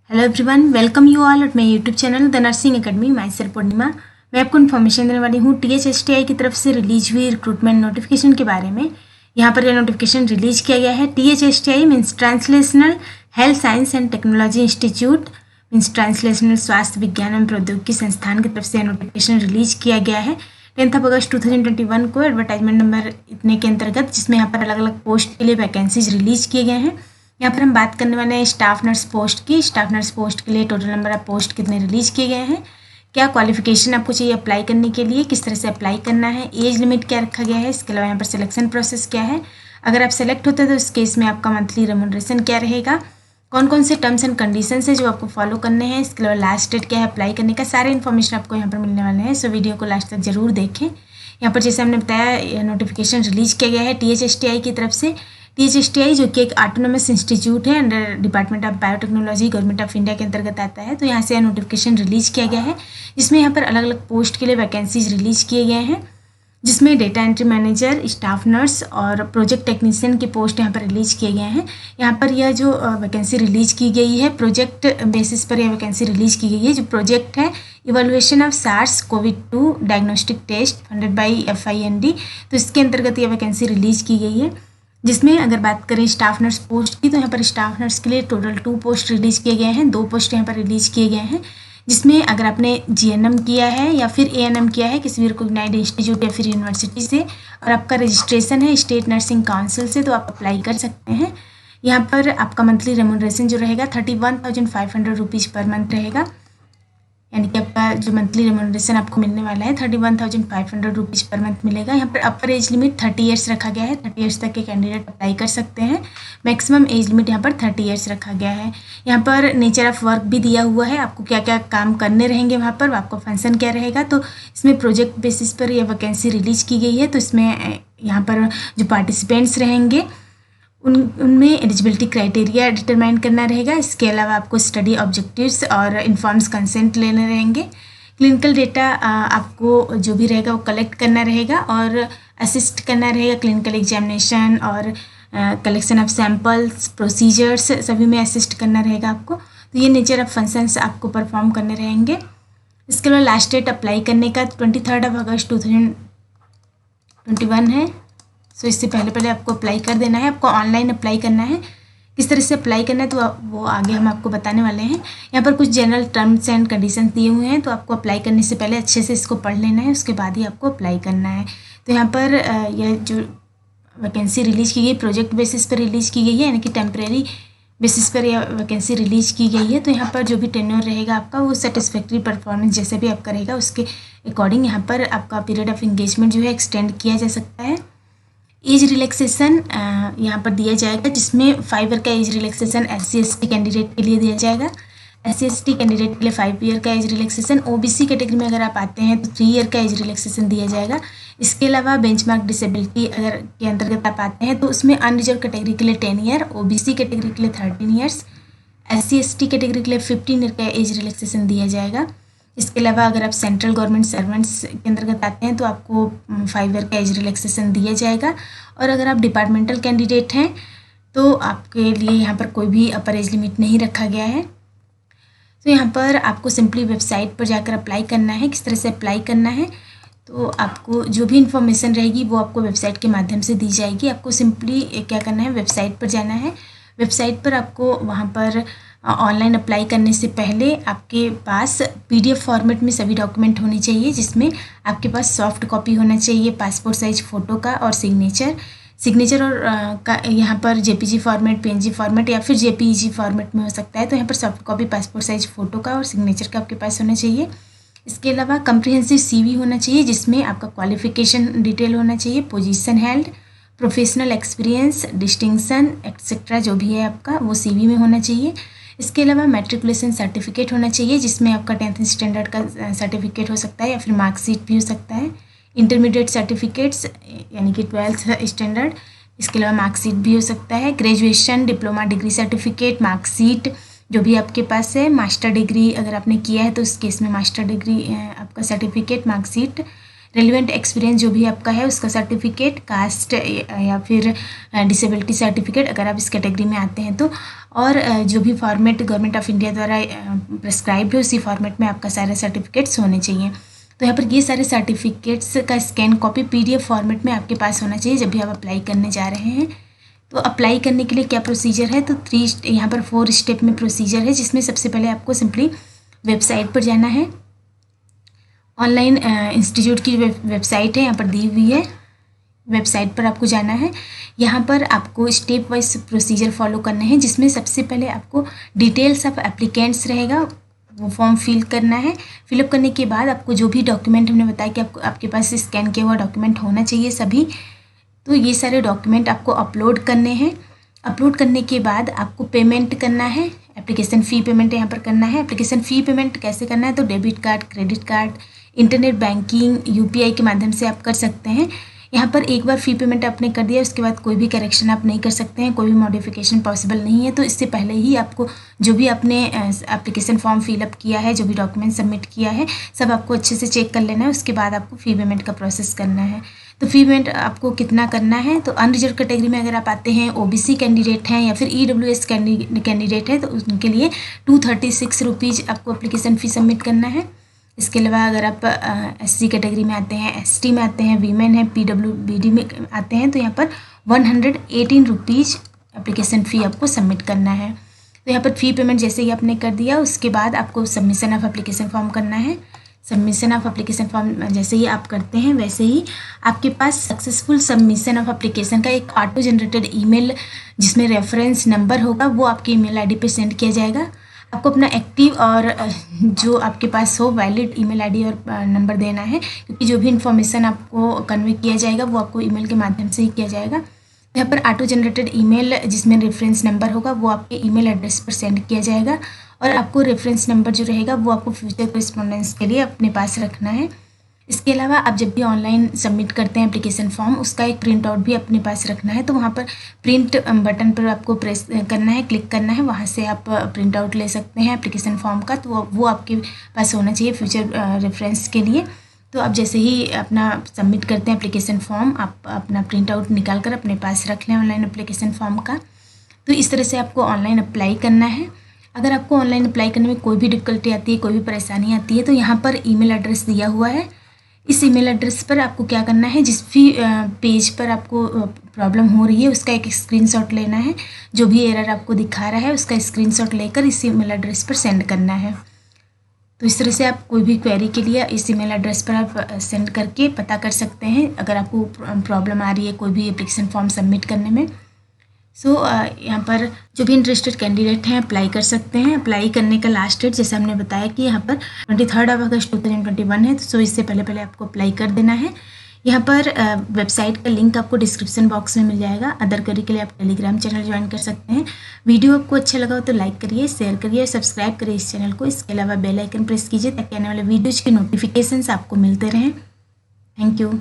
Hello everyone, welcome you all at my YouTube channel the nursing academy. Myself Purnima. मैं आपको information देने वाली हूँ THSTI की तरफ से रिलीज हुई रिक्रूटमेंट नोटिफिकेशन के बारे में। यहाँ पर यह नोटिफिकेशन रिलीज किया गया है। THSTI means translational health science and technology institute, means translational स्वास्थ्य विज्ञान एवं प्रौद्योगिकी संस्थान की तरफ से नोटिफिकेशन रिलीज किया गया है 10 अगस्त 2021 को। एडवर्टाइजमेंट नंबर इतने के अंतर्गत, जिसमें यहाँ पर अलग अलग पोस्ट के लिए वैकेंसीज रिलीज किए गए हैं। यहाँ पर हम बात करने वाले हैं स्टाफ नर्स पोस्ट की। स्टाफ नर्स पोस्ट के लिए टोटल नंबर ऑफ पोस्ट कितने रिलीज किए गए हैं, क्या क्वालिफिकेशन आपको चाहिए अप्लाई करने के लिए, किस तरह से अप्लाई करना है, एज लिमिट क्या रखा गया है, इसके अलावा यहाँ पर सिलेक्शन प्रोसेस क्या है, अगर आप सेलेक्ट होते हैं तो इस केस में आपका मंथली रेम्यूनरेशन क्या रहेगा, कौन कौन से टर्म्स एंड कंडीशंस है जो आपको फॉलो करने हैं, इसके अलावा लास्ट डेट क्या है अप्लाई करने का, सारे इन्फॉर्मेशन आपको यहाँ पर मिलने वाले हैं। सो वीडियो को लास्ट तक जरूर देखें। यहाँ पर जैसे हमने बताया, नोटिफिकेशन रिलीज किया गया है THSTI की तरफ से। THSTI जो कि एक ऑटोनोमस इंस्टीट्यूट है under department of biotechnology, government of India के अंतर्गत आता है। तो यहाँ से नोटिफिकेशन रिलीज किया गया है, जिसमें यहाँ पर अलग अलग पोस्ट के लिए वैकेंसीज रिलीज किए गए हैं, जिसमें data entry manager, staff nurse और प्रोजेक्ट टेक्नीशियन के पोस्ट यहाँ पर रिलीज किए गए हैं। यहाँ पर यह जो वैकेंसी रिलीज की गई है, प्रोजेक्ट बेसिस पर यह वैकेंसी रिलीज की गई है। जो प्रोजेक्ट है evaluation of SARS-CoV-2 diagnostic test funded by FIND, तो इसके अंतर्गत यह वैकेंसी रिलीज की गई है। जिसमें अगर बात करें स्टाफ नर्स पोस्ट की, तो यहाँ पर स्टाफ नर्स के लिए टोटल 2 पोस्ट रिलीज किए गए हैं, 2 पोस्ट यहाँ पर रिलीज किए गए हैं। जिसमें अगर आपने GNM किया है या फिर ANM किया है किसी भी रिकॉग्नाइज्ड इंस्टीट्यूट या फिर यूनिवर्सिटी से, और आपका रजिस्ट्रेशन है स्टेट नर्सिंग काउंसिल से, तो आप अप्लाई कर सकते हैं। यहाँ पर आपका मंथली रेम्यूनरेशन जो रहेगा 31,500 रुपीज़ पर मंथ रहेगा, यानी कि आपका जो मंथली रेम्यूनरेशन आपको मिलने वाला है 31,500 रुपीज़ पर मंथ मिलेगा। यहाँ पर अपर एज लिमिट 30 ईयर्स रखा गया है, 30 ईयर्स तक के कैंडिडेट अप्लाई कर सकते हैं। मैक्सिमम एज लिमिट यहाँ पर 30 ईयर्स रखा गया है। यहाँ पर नेचर ऑफ वर्क भी दिया हुआ है, आपको क्या क्या काम करने रहेंगे वहाँ पर, आपका फंक्शन क्या रहेगा। तो इसमें प्रोजेक्ट बेसिस पर यह वैकेंसी रिलीज की गई है। तो इसमें यहाँ पर जो पार्टिसिपेंट्स रहेंगे उनमें एलिजिबिलिटी क्राइटेरिया डिटरमाइन करना रहेगा। इसके अलावा आपको स्टडी ऑब्जेक्टिव्स और इन्फॉर्म्स कंसेंट लेने रहेंगे। क्लिनिकल डेटा आपको जो भी रहेगा वो कलेक्ट करना रहेगा और असिस्ट करना रहेगा। क्लिनिकल एग्जामिनेशन और कलेक्शन ऑफ सैम्पल्स, प्रोसीजर्स, सभी में असिस्ट करना रहेगा आपको। तो ये नेचर ऑफ फंक्शंस आपको परफॉर्म करने रहेंगे। इसके अलावा लास्ट डेट अप्लाई करने का 23 अगस्त 2021 है। सो इससे पहले आपको अप्लाई कर देना है। आपको ऑनलाइन अप्लाई करना है। किस तरह से अप्लाई करना है तो वो आगे हम आपको बताने वाले हैं। यहाँ पर कुछ जनरल टर्म्स एंड कंडीशंस दिए हुए हैं, तो आपको अप्लाई करने से पहले अच्छे से इसको पढ़ लेना है, उसके बाद ही आपको अप्लाई करना है। तो यहाँ पर यह जो वैकेंसी रिलीज की गई प्रोजेक्ट बेसिस पर रिलीज की गई है, यानी कि टेम्प्रेरी बेसिस पर यह वैकेंसी रिलीज की गई है। तो यहाँ पर जो भी टेन्योर रहेगा आपका वो सेटिस्फैक्ट्री परफॉर्मेंस जैसे भी आपका रहेगा उसके अकॉर्डिंग यहाँ पर आपका पीरियड ऑफ इंगेजमेंट जो है एक्सटेंड किया जा सकता है। एज रिलैक्सेशन यहाँ पर दिया जाएगा, जिसमें 5 ईयर का एज रिलैक्सेशन SC/ST कैंडिडेट के लिए दिया जाएगा। SC/ST कैंडिडेट के लिए 5 ईयर का एज रिलैक्सेशन। OBC कैटेगरी में अगर आप आते हैं तो 3 ईयर का एज रिलैक्सेशन दिया जाएगा। इसके अलावा बेंचमार्क डिसेबिलिटी अगर के अंतर्गत आप आते हैं तो उसमें अनरिजर्व कैटेगरी के लिए 10 ईयर, OBC कैटेगरी के लिए 13 ईयर्स, SC/ST कैटेगरी के लिए 15 ईयर का एज रिलैक्सेशन दिया जाएगा। इसके अलावा अगर आप सेंट्रल गवर्नमेंट सर्वेंट्स के अंतर्गत आते हैं तो आपको 5 ईयर का एज रिलैक्सेशन दिया जाएगा। और अगर आप डिपार्टमेंटल कैंडिडेट हैं तो आपके लिए यहाँ पर कोई भी अपर एज लिमिट नहीं रखा गया है। तो यहाँ पर आपको सिंपली वेबसाइट पर जाकर अप्लाई करना है। किस तरह से अप्लाई करना है, तो आपको जो भी इन्फॉर्मेशन रहेगी वो आपको वेबसाइट के माध्यम से दी जाएगी। आपको सिंपली क्या करना है, वेबसाइट पर जाना है। वेबसाइट पर आपको वहाँ पर ऑनलाइन अप्लाई करने से पहले आपके पास PDF फॉर्मेट में सभी डॉक्यूमेंट होने चाहिए, जिसमें आपके पास सॉफ्ट कॉपी होना चाहिए पासपोर्ट साइज फ़ोटो का और सिग्नेचर और का यहाँ पर JPG फॉर्मेट, PNG फॉर्मेट या फिर JPEG फॉर्मेट में हो सकता है। तो यहाँ पर soft copy passport size photo का और सिग्नेचर का आपके पास होना चाहिए। इसके अलावा कंप्रिहेंसिव CV होना चाहिए, जिसमें आपका क्वालिफिकेशन डिटेल होना चाहिए, position held, professional experience, distinction etcetera जो भी है आपका वो CV में होना चाहिए। इसके अलावा मैट्रिकुलेशन सर्टिफिकेट होना चाहिए, जिसमें आपका 10th स्टैंडर्ड का सर्टिफिकेट हो सकता है या फिर मार्कशीट भी हो सकता है। इंटरमीडिएट सर्टिफिकेट्स यानी कि 12th स्टैंडर्ड, इसके अलावा मार्कशीट भी हो सकता है। Graduation, diploma, degree certificate, marksheet जो भी आपके पास है। मास्टर डिग्री अगर आपने किया है तो उस केस में मास्टर डिग्री आपका सर्टिफिकेट, मार्कशीट, रेलिवेंट एक्सपीरियंस जो भी आपका है उसका सर्टिफिकेट, कास्ट या फिर डिसेबिलिटी सर्टिफिकेट अगर आप इस कैटेगरी में आते हैं तो, और जो भी फॉर्मेट गवर्नमेंट ऑफ इंडिया द्वारा प्रेस्क्राइब है उसी फॉर्मेट में आपका सारे सर्टिफिकेट्स होने चाहिए। तो यहाँ पर ये सारे सर्टिफिकेट्स का स्कैन कॉपी PDF फॉर्मेट में आपके पास होना चाहिए जब भी आप अप्लाई करने जा रहे हैं। तो अप्लाई करने के लिए क्या प्रोसीजर है, तो यहाँ पर 4 स्टेप में प्रोसीजर है, जिसमें सबसे पहले आपको सिंपली वेबसाइट पर जाना है। ऑनलाइन इंस्टीट्यूट की वेबसाइट है यहाँ पर दी हुई है, वेबसाइट पर आपको जाना है। यहाँ पर आपको स्टेप वाइज प्रोसीजर फॉलो करने हैं, जिसमें सबसे पहले आपको डिटेल्स ऑफ एप्लीकेंट्स रहेगा, वो फॉर्म फिल करना है। फिलअप करने के बाद आपको जो भी डॉक्यूमेंट हमने बताया कि आपके पास स्कैन किया हुआ डॉक्यूमेंट होना चाहिए सभी, तो ये सारे डॉक्यूमेंट आपको अपलोड करने हैं। अपलोड करने के बाद आपको पेमेंट करना है, एप्लीकेशन फ़ी पेमेंट यहाँ पर करना है। एप्लीकेशन फ़ी पेमेंट कैसे करना है, तो debit card, credit card, internet banking, UPI के माध्यम से आप कर सकते हैं। यहाँ पर एक बार फ़ी पेमेंट आपने कर दिया, उसके बाद कोई भी करेक्शन आप नहीं कर सकते हैं, कोई भी मॉडिफिकेशन पॉसिबल नहीं है। तो इससे पहले ही आपको जो भी आपने एप्लीकेशन फॉर्म फिलअप किया है, जो भी डॉक्यूमेंट सबमिट किया है, सब आपको अच्छे से चेक कर लेना है। उसके बाद आपको फ़ी पेमेंट का प्रोसेस करना है। तो फ़ी पेमेंट आपको कितना करना है, तो अनरिजर्व कैटेगरी में अगर आप आते हैं, OBC कैंडिडेट हैं या फिर EWS कैंडिडेट है, तो उनके लिए 236 रुपीज़ आपको एप्लीकेशन फ़ी सबमिट करना है। इसके अलावा अगर आप SC कैटेगरी में आते हैं, ST में आते हैं, वीमेन है, PWBD में आते हैं, तो यहाँ पर 118 रुपीज़ एप्लीकेशन फ़ी आपको सबमिट करना है। तो यहाँ पर फ़ी पेमेंट जैसे ही आपने कर दिया, उसके बाद आपको सबमिशन ऑफ एप्लीकेशन फॉर्म करना है। सबमिशन ऑफ एप्लीकेशन फॉर्म जैसे ही आप करते हैं, वैसे ही आपके पास सक्सेसफुल सबमिशन ऑफ एप्लीकेशन का एक ऑटो जनरेटेड ईमेल जिसमें रेफरेंस नंबर होगा, वो आपके ईमेल ID पे सेंड किया जाएगा। आपको अपना एक्टिव और जो आपके पास हो वैलिड ईमेल ID और नंबर देना है, क्योंकि जो भी इन्फॉर्मेशन आपको कन्वे किया जाएगा वो आपको ईमेल के माध्यम से ही किया जाएगा। यहाँ पर ऑटो जनरेटेड ईमेल जिसमें रेफरेंस नंबर होगा वो आपके ईमेल एड्रेस पर सेंड किया जाएगा, और आपको रेफरेंस नंबर जो रहेगा वो आपको फ्यूचर कॉरेस्पॉन्डेंस के लिए अपने पास रखना है। इसके अलावा आप जब भी ऑनलाइन सबमिट करते हैं एप्लीकेशन फॉर्म, उसका एक प्रिंट आउट भी अपने पास रखना है। तो वहाँ पर प्रिंट बटन पर आपको प्रेस करना है, क्लिक करना है, वहाँ से आप प्रिंट आउट ले सकते हैं एप्लीकेशन फॉर्म का। तो वो आपके पास होना चाहिए फ्यूचर रेफरेंस के लिए। तो आप जैसे ही अपना सबमिट करते हैं एप्लीकेशन फॉर्म, आप अपना प्रिंट आउट निकाल कर अपने पास रख लें ऑनलाइन एप्लीकेशन फॉर्म का। तो इस तरह से आपको ऑनलाइन अप्लाई करना है। अगर आपको ऑनलाइन अप्लाई करने में कोई भी डिफ़िकल्टी आती है, कोई भी परेशानी आती है, तो यहाँ पर ईमेल एड्रेस दिया हुआ है। इस ईमेल एड्रेस पर आपको क्या करना है, जिस भी पेज पर आपको प्रॉब्लम हो रही है उसका एक स्क्रीनशॉट लेना है। जो भी एरर आपको दिखा रहा है उसका स्क्रीनशॉट लेकर इस ईमेल एड्रेस पर सेंड करना है। तो इस तरह से आप कोई भी क्वेरी के लिए इस ईमेल एड्रेस पर आप सेंड करके पता कर सकते हैं अगर आपको प्रॉब्लम आ रही है कोई भी एप्लीकेशन फॉर्म सबमिट करने में। यहाँ पर जो भी इंटरेस्टेड कैंडिडेट हैं अप्लाई कर सकते हैं। अप्लाई करने का लास्ट डेट जैसे हमने बताया कि यहाँ पर 23 अगस्त 2021 है, तो इससे पहले आपको अप्लाई कर देना है। यहाँ पर वेबसाइट का लिंक आपको डिस्क्रिप्शन बॉक्स में मिल जाएगा। अदर क्वेरी के लिए आप टेलीग्राम चैनल ज्वाइन कर सकते हैं। वीडियो आपको अच्छा लगा हो तो लाइक करिए, शेयर करिए, सब्सक्राइब करिए इस चैनल को। इसके अलावा बेल आइकन प्रेस कीजिए ताकि आने वाले वीडियोज़ के नोटिफिकेशंस आपको मिलते रहें। Thank you.